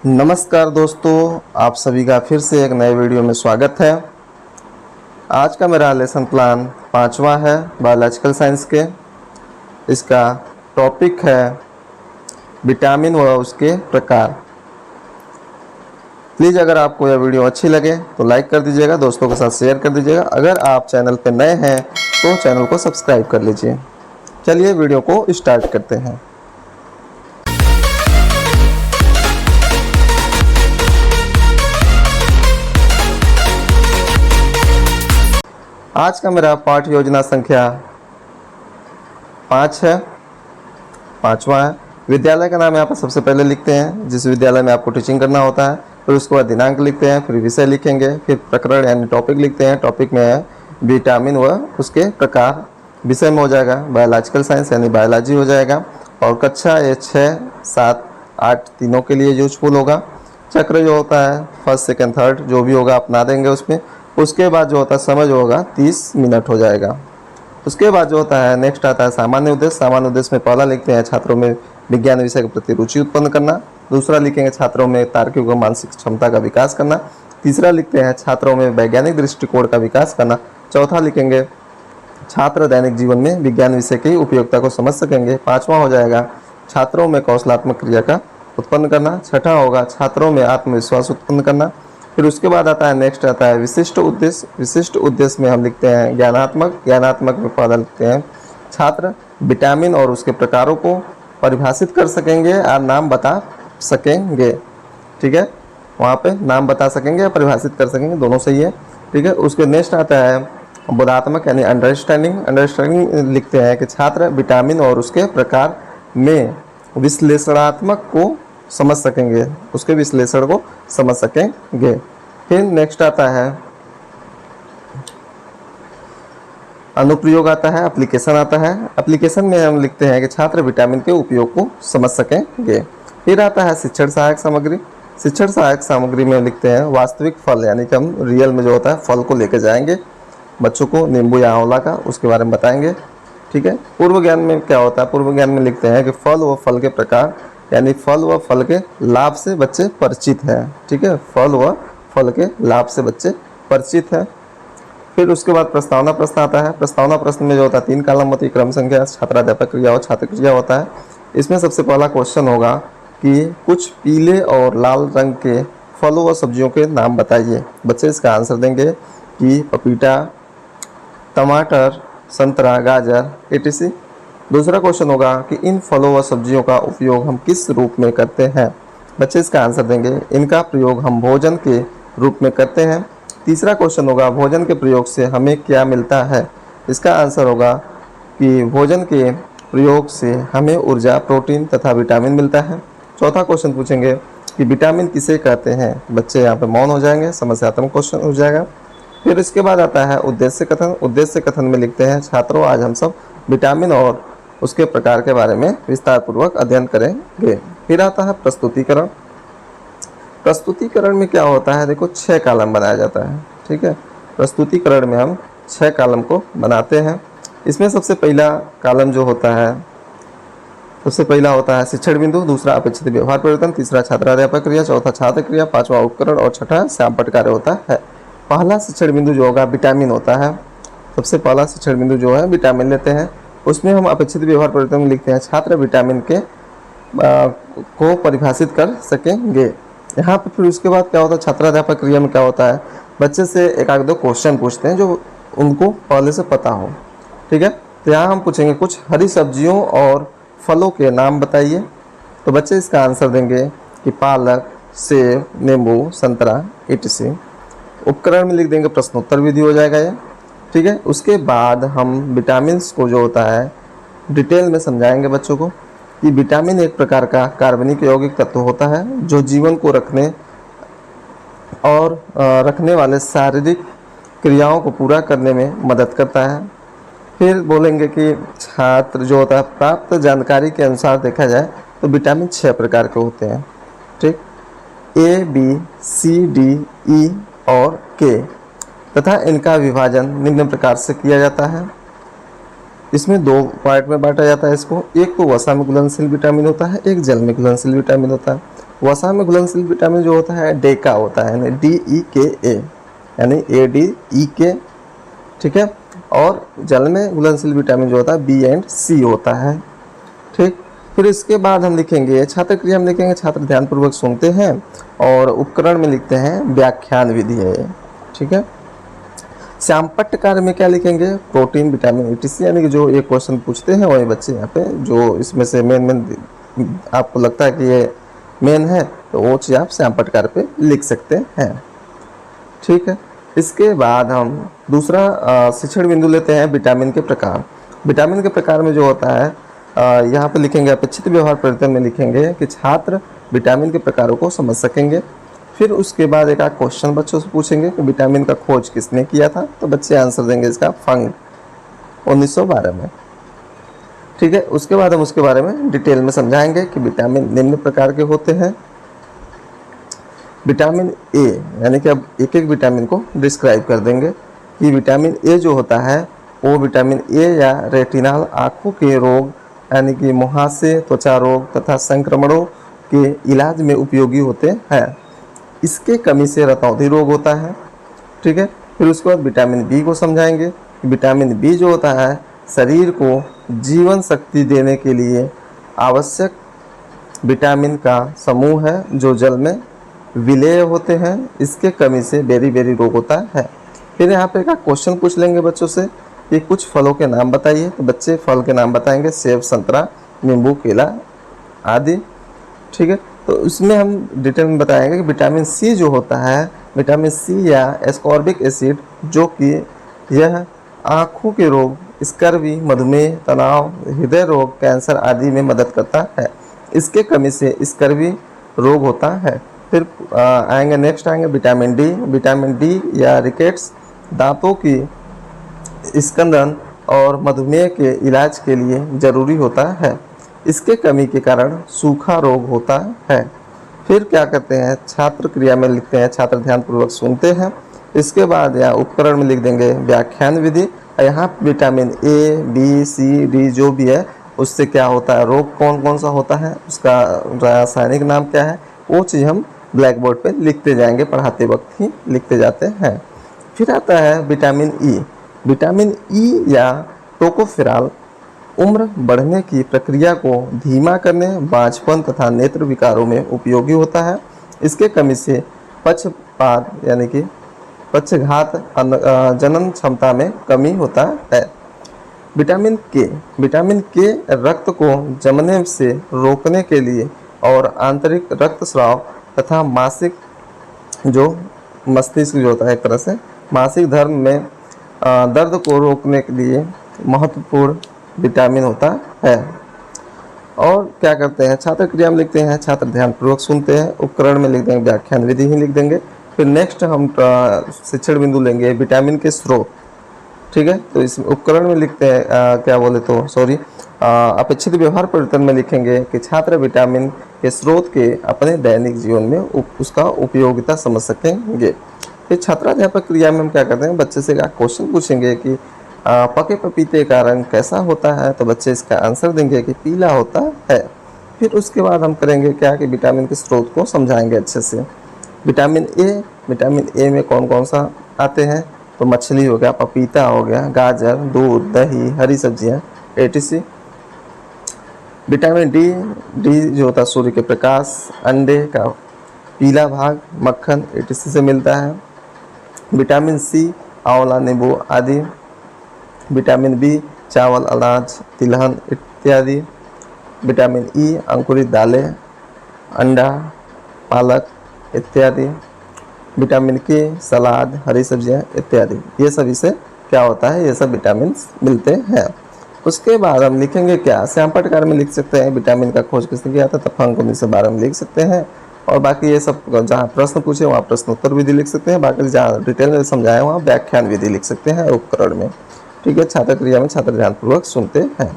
नमस्कार दोस्तों, आप सभी का फिर से एक नए वीडियो में स्वागत है। आज का मेरा लेसन प्लान 5वां है बायोलॉजिकल साइंस के। इसका टॉपिक है विटामिन व उसके प्रकार। प्लीज़ अगर आपको यह वीडियो अच्छी लगे तो लाइक कर दीजिएगा, दोस्तों के साथ शेयर कर दीजिएगा। अगर आप चैनल पर नए हैं तो चैनल को सब्सक्राइब कर लीजिए। चलिए वीडियो को स्टार्ट करते हैं। आज का मेरा पाठ योजना संख्या 5 है, 5वां है। विद्यालय का नाम यहाँ पर सबसे पहले लिखते हैं, जिस विद्यालय में आपको टीचिंग करना होता है। फिर उसके बाद दिनांक लिखते हैं, फिर विषय लिखेंगे, फिर प्रकरण यानी टॉपिक लिखते हैं। टॉपिक में है विटामिन व उसके प्रकार। विषय में हो जाएगा बायोलॉजिकल साइंस यानी बायोलॉजी हो जाएगा। और कक्षा ये 6, 7, 8 तीनों के लिए यूजफुल होगा। चक्र जो होता है फर्स्ट, सेकेंड, थर्ड जो भी होगा अपना देंगे उसमें। उसके बाद जो होता है समय जो होगा 30 मिनट हो जाएगा। उसके बाद जो होता है नेक्स्ट आता है सामान्य उद्देश्य। सामान्य उद्देश्य में पहला लिखते हैं छात्रों में विज्ञान विषय के प्रति रुचि उत्पन्न करना। दूसरा लिखेंगे छात्रों में तार्किक व मानसिक क्षमता का विकास करना। तीसरा लिखते हैं छात्रों में वैज्ञानिक दृष्टिकोण का विकास करना। चौथा लिखेंगे छात्र दैनिक जीवन में विज्ञान विषय की उपयोगिता को समझ सकेंगे। 5वां हो जाएगा छात्रों में कौशलात्मक क्रिया का उत्पन्न करना। छठा होगा छात्रों में आत्मविश्वास उत्पन्न करना। फिर उसके बाद आता है नेक्स्ट आता है विशिष्ट उद्देश्य। विशिष्ट उद्देश्य में हम लिखते हैं ज्ञानात्मक। ज्ञानात्मक में पहला लिखते हैं छात्र विटामिन और उसके प्रकारों को परिभाषित कर सकेंगे और नाम बता सकेंगे। ठीक है, वहाँ पे नाम बता सकेंगे या परिभाषित कर सकेंगे, दोनों सही है। ठीक है, उसके नेक्स्ट आता है बोधात्मक यानी अंडरस्टैंडिंग। अंडरस्टैंडिंग लिखते हैं कि छात्र विटामिन और उसके प्रकार में विश्लेषणात्मक को समझ सकेंगे, उसके विश्लेषण को समझ सकेंगे। फिर नेक्स्ट आता है अनुप्रयोग आता है, एप्लीकेशन आता है। एप्लीकेशन में हम लिखते हैं कि छात्र विटामिन के उपयोग को समझ सकेंगे। फिर आता है शिक्षण सहायक सामग्री। शिक्षण सहायक सामग्री में लिखते हैं वास्तविक फल यानी कि हम रियल में जो होता है फल को लेकर जाएंगे बच्चों को, नींबू या आंवला का, उसके बारे में बताएंगे। ठीक है, पूर्व ज्ञान में क्या होता है? पूर्व ज्ञान में लिखते हैं कि फल व फल के प्रकार यानी फल व फल के लाभ से बच्चे परिचित हैं। ठीक है, फल व फल के लाभ से बच्चे परिचित हैं। फिर उसके बाद प्रस्तावना प्रश्न आता है। प्रस्तावना प्रश्न में जो होता है 3 कॉलम होती है, क्रम संख्या, छात्राध्यापक क्रिया और छात्र क्रिया होता है। इसमें सबसे पहला क्वेश्चन होगा कि कुछ पीले और लाल रंग के फलों व सब्जियों के नाम बताइए। बच्चे इसका आंसर देंगे कि पपीता, टमाटर, संतरा, गाजर etc। दूसरा क्वेश्चन होगा कि इन फलों व सब्जियों का उपयोग हम किस रूप में करते हैं। बच्चे इसका आंसर देंगे इनका प्रयोग हम भोजन के रूप में करते हैं। तीसरा क्वेश्चन होगा भोजन के प्रयोग से हमें क्या मिलता है। इसका आंसर होगा कि भोजन के प्रयोग से हमें ऊर्जा, प्रोटीन तथा विटामिन मिलता है। चौथा क्वेश्चन पूछेंगे कि विटामिन किसे कहते हैं। बच्चे यहाँ पर मौन हो जाएंगे, समस्यात्मक क्वेश्चन हो जाएगा। फिर इसके बाद आता है उद्देश्य कथन। उद्देश्य कथन में लिखते हैं छात्रों आज हम सब विटामिन और उसके प्रकार के बारे में विस्तार पूर्वक अध्ययन करेंगे। फिर आता है प्रस्तुतिकरण। प्रस्तुतिकरण में क्या होता है? देखो 6 कॉलम बनाया जाता है। ठीक है, प्रस्तुतिकरण में हम 6 कॉलम को बनाते हैं। इसमें सबसे पहला कॉलम जो होता है, सबसे पहला होता है शिक्षण बिंदु, दूसरा अपेक्षित व्यवहार परिवर्तन, तीसरा छात्राध्यापक क्रिया, चौथा छात्र क्रिया, 5वां उपकरण और छठा श्यामपट्ट कार्य होता है। पहला शिक्षण बिंदु जो होगा विटामिन होता है। सबसे पहला शिक्षण बिंदु जो है विटामिन लेते हैं। उसमें हम अपेक्षित व्यवहार परिवर्तन में लिखते हैं छात्र विटामिन के को परिभाषित कर सकेंगे। यहाँ पर फिर उसके बाद क्या होता है छात्राध्यापक क्रिया में क्या होता है, बच्चे से एक आध दो क्वेश्चन पूछते हैं जो उनको पहले से पता हो। ठीक है, तो यहाँ हम पूछेंगे कुछ हरी सब्जियों और फलों के नाम बताइए। तो बच्चे इसका आंसर देंगे कि पालक, सेब, नींबू, संतरा etc। उपकरण में लिख देंगे प्रश्नोत्तर विधि हो जाएगा ये। ठीक है, उसके बाद हम विटामिन को जो होता है डिटेल में समझाएंगे बच्चों को कि विटामिन एक प्रकार का कार्बनिक यौगिक तत्व होता है जो जीवन को रखने और रखने वाले शारीरिक क्रियाओं को पूरा करने में मदद करता है। फिर बोलेंगे कि छात्र जो होता है प्राप्त जानकारी के अनुसार देखा जाए तो विटामिन 6 प्रकार के होते हैं। ठीक, A, B, C, D, E और K तथा इनका विभाजन निम्न प्रकार से किया जाता है। इसमें 2 पार्ट में बांटा जाता है इसको। एक तो वसा में घुलनशील विटामिन होता है, एक जल में घुलनशील विटामिन होता है। वसा में घुलनशील विटामिन जो होता है डेका होता है, यानी DEKA, यानी ADEK, ठीक है। और जल में घुलनशील विटामिन जो होता है B एंड C होता है, ठीक। फिर इसके बाद हम लिखेंगे छात्र क्रिया में लिखेंगे छात्र ध्यानपूर्वक सुनते हैं, और उपकरण में लिखते हैं व्याख्यान विधि है, ठीक है। श्यामपट्ट कार्य में क्या लिखेंगे, प्रोटीन विटामिन ETC, यानी कि जो ये क्वेश्चन पूछते हैं वही बच्चे यहाँ पे जो इसमें से मेन आपको लगता है कि ये मेन है तो वो चीज़ आप श्यामपट्ट कार्य पे लिख सकते हैं, ठीक है। इसके बाद हम दूसरा शिक्षण बिंदु लेते हैं विटामिन के प्रकार। विटामिन के प्रकार में जो होता है यहाँ पे लिखेंगे अपेक्षित व्यवहार परिवर्तन में लिखेंगे कि छात्र विटामिन के प्रकारों को समझ सकेंगे। फिर उसके बाद एक आध क्वेश्चन बच्चों से पूछेंगे कि विटामिन का खोज किसने किया था, तो बच्चे आंसर देंगे इसका फंग 1912 में, ठीक है। उसके बाद हम उसके बारे में डिटेल में समझाएंगे कि विटामिन निम्न प्रकार के होते हैं। विटामिन ए, यानी कि अब एक एक विटामिन को डिस्क्राइब कर देंगे कि विटामिन ए जो होता है वो विटामिन ए या रेटिनल आँखों के रोग यानी कि मुहासे, त्वचा रोग तथा संक्रमणों के इलाज में उपयोगी होते हैं। इसके कमी से रतौंधी रोग होता है, ठीक है। फिर उसके बाद विटामिन बी को समझाएंगे। विटामिन बी जो होता है शरीर को जीवन शक्ति देने के लिए आवश्यक विटामिन का समूह है जो जल में विलेय होते हैं। इसके कमी से बेरी रोग होता है। फिर यहाँ पे एक क्वेश्चन पूछ लेंगे बच्चों से कि कुछ फलों के नाम बताइए, तो बच्चे फल के नाम बताएंगे सेब, संतरा, नींबू, केला आदि, ठीक है। तो उसमें हम डिटेल में बताएंगे कि विटामिन सी जो होता है, विटामिन सी या एस्कॉर्बिक एसिड, जो कि यह आँखों के रोग, स्कर्वी, मधुमेह, तनाव, हृदय रोग, कैंसर आदि में मदद करता है। इसके कमी से स्कर्वी रोग होता है। फिर आएंगे नेक्स्ट आएंगे विटामिन डी। विटामिन डी या रिकेट्स दांतों की स्कंदन और मधुमेह के इलाज के लिए जरूरी होता है। इसके कमी के कारण सूखा रोग होता है। फिर क्या करते हैं छात्र क्रिया में लिखते हैं छात्र ध्यानपूर्वक सुनते हैं। इसके बाद या उपकरण में लिख देंगे व्याख्यान विधि। यहाँ vitamin A, B, C, D जो भी है उससे क्या होता है, रोग कौन कौन सा होता है, उसका रासायनिक नाम क्या है, वो चीज़ हम ब्लैक बोर्ड पर लिखते जाएंगे, पढ़ाते वक्त ही लिखते जाते हैं। फिर आता है विटामिन ई। विटामिन ई या टोकोफेरॉल उम्र बढ़ने की प्रक्रिया को धीमा करने, बांझपन तथा नेत्र विकारों में उपयोगी होता है। इसके कमी से पक्षपात यानी कि पक्षघात, जनन क्षमता में कमी होता है। विटामिन के। विटामिन के रक्त को जमने से रोकने के लिए और आंतरिक रक्तस्राव तथा मासिक जो मस्तिष्क जो होता है एक तरह से मासिक धर्म में दर्द को रोकने के लिए महत्वपूर्ण विटामिन होता है। और क्या करते हैं छात्र क्रिया में लिखते हैं छात्र ध्यानपूर्वक सुनते हैं। उपकरण में लिख देंगे व्याख्यान विधि ही लिख देंगे। फिर नेक्स्ट हम शिक्षण बिंदु लेंगे विटामिन के स्रोत, ठीक है। तो इस उपकरण में लिखते हैं क्या बोले तो अपेक्षित व्यवहार परिवर्तन में लिखेंगे कि छात्र विटामिन के स्रोत के अपने दैनिक जीवन में उसका उपयोगिता समझ सकेंगे। फिर छात्राध्यापक क्रिया में हम क्या करते हैं बच्चे से क्वेश्चन पूछेंगे कि पके पपीते का रंग कैसा होता है, तो बच्चे इसका आंसर देंगे कि पीला होता है। फिर उसके बाद हम करेंगे क्या कि विटामिन के स्रोत को समझाएंगे अच्छे से। विटामिन ए में कौन कौन सा आते हैं, तो मछली हो गया, पपीता हो गया, गाजर, दूध, दही, हरी सब्जियां etc। विटामिन डी जो होता है सूर्य के प्रकाश, अंडे का पीला भाग, मक्खन etc से मिलता है। विटामिन सी आंवला, नींबू आदि। विटामिन बी चावल, अनाज, तिलहन इत्यादि। विटामिन ई अंकुरित दालें, अंडा, पालक इत्यादि। विटामिन के सलाद, हरी सब्जियां इत्यादि। ये सभी से क्या होता है, ये सब विटामिन मिलते हैं। उसके बाद हम लिखेंगे क्या श्यामपट्ट कार्य में लिख सकते हैं विटामिन का खोज किसने किया था, तो फंक 1912 में लिख सकते हैं। और बाकी ये सब जहाँ प्रश्न पूछे वहाँ प्रश्न उत्तर विधि लिख सकते हैं। बाकी जहाँ डिटेल में समझाया वहाँ व्याख्यान विधि लिख सकते हैं उपकरण में, ठीक है। छात्र क्रिया में छात्र ध्यानपूर्वक सुनते हैं।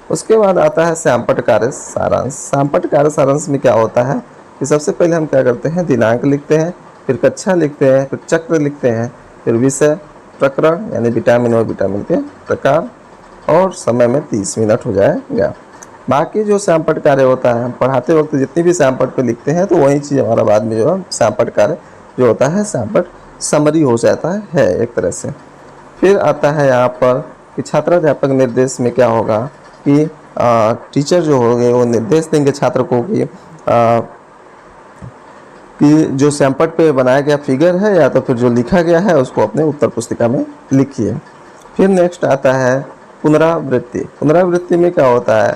उसके बाद आता है श्यामपट्ट कार्य सारांश। श्यामपट्ट कार्य सारांश में क्या होता है कि सबसे पहले हम क्या करते हैं दिनांक लिखते हैं, फिर कक्षा लिखते हैं, फिर चक्र लिखते हैं, फिर विषय, प्रकरण यानी विटामिन और विटामिन के प्रकार, और समय में 30 मिनट हो जाएगा। बाकी जो सैमपट कार्य होता है, हम पढ़ाते वक्त जितनी भी सैमपट पे लिखते हैं तो वही चीज़ हमारा बाद में जो है सैमपट कार्य जो होता है सैमपट समरी हो जाता है एक तरह से। फिर आता है यहाँ पर कि छात्राध्यापक निर्देश में क्या होगा कि टीचर जो होंगे वो निर्देश देंगे छात्र को कि जो सैमपट पे बनाया गया फिगर है या तो फिर जो लिखा गया है उसको अपने उत्तर पुस्तिका में लिखिए। फिर नेक्स्ट आता है पुनरावृत्ति। पुनरावृत्ति में क्या होता है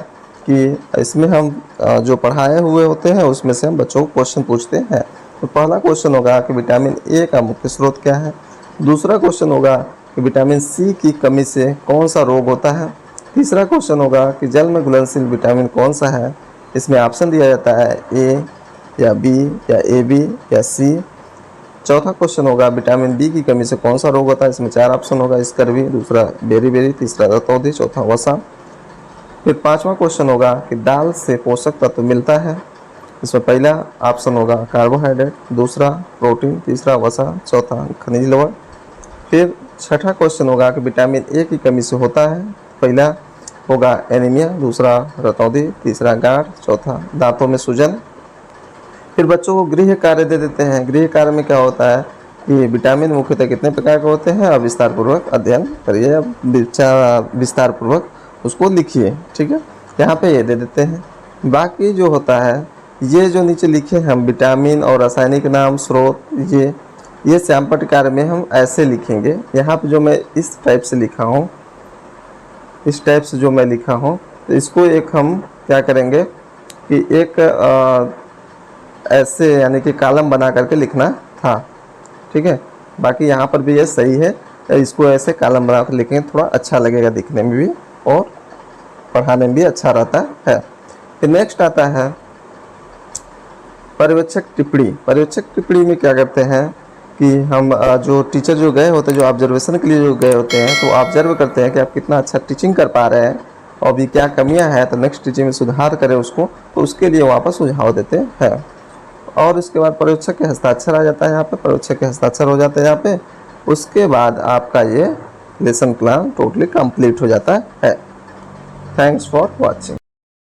कि इसमें हम जो पढ़ाए हुए होते हैं उसमें से हम बच्चों को क्वेश्चन पूछते हैं। तो पहला क्वेश्चन होगा कि विटामिन ए का मुख्य स्रोत क्या है। दूसरा क्वेश्चन होगा कि विटामिन सी की कमी से कौन सा रोग होता है। तीसरा क्वेश्चन होगा कि जल में घुलनशील विटामिन कौन सा है। इसमें ऑप्शन दिया जाता है ए या बी या ए बी या सी। चौथा क्वेश्चन होगा विटामिन डी की कमी से कौन सा रोग होता है। इसमें 4 ऑप्शन होगा, स्कर्वी, दूसरा बेरी, तीसरा रतौंधी, चौथा वसा। फिर पांचवा क्वेश्चन होगा कि दाल से पोषक तत्व मिलता है। इसमें पहला ऑप्शन होगा कार्बोहाइड्रेट, दूसरा प्रोटीन, तीसरा वसा, चौथा खनिज लवण। फिर छठा क्वेश्चन होगा कि विटामिन ए की कमी से होता है। पहला होगा एनीमिया, दूसरा रतौंधी, तीसरा गांठ, चौथा दांतों में सूजन। फिर बच्चों को गृह कार्य दे देते हैं। गृह कार्य में क्या होता है कि विटामिन मुख्यतः कितने प्रकार के होते हैं, अब विस्तार पूर्वक अध्ययन करिए, विस्तार पूर्वक उसको लिखिए। ठीक है, यहाँ पे ये दे देते हैं। बाकी जो होता है ये जो नीचे लिखे हैं हम विटामिन और रासायनिक नाम, स्रोत, ये सैमपट कार्य में हम ऐसे लिखेंगे। यहाँ पे जो मैं इस टाइप से लिखा हूँ, इस टाइप से जो मैं लिखा हूँ, तो इसको एक हम क्या करेंगे कि एक ऐसे यानी कि कॉलम बना करके लिखना था। ठीक है, बाकी यहाँ पर भी ये सही है, इसको ऐसे कॉलम बना कर लिखेंगे, थोड़ा अच्छा लगेगा दिखने में भी और पढ़ाने में भी अच्छा रहता है। फिर नेक्स्ट आता है पर्यवेक्षक टिप्पणी। पर्यवेक्षक टिप्पणी में क्या करते हैं कि हम जो टीचर जो गए होते हैं, जो ऑब्जर्वेशन के लिए जो गए होते हैं, तो ऑब्जर्व करते हैं कि आप कितना अच्छा टीचिंग कर पा रहे हैं और अभी क्या कमियां हैं, तो नेक्स्ट टीचिंग में सुधार करें उसको, तो उसके लिए वहाँ पर सुझाव देते हैं। और उसके बाद पर्यवेक्षक के हस्ताक्षर आ जाता है, यहाँ पे पर्यवेक्षक के हस्ताक्षर हो जाते हैं यहाँ पे। उसके बाद आपका ये लेसन प्लान टोटली कंप्लीट हो जाता है। Thanks for watching.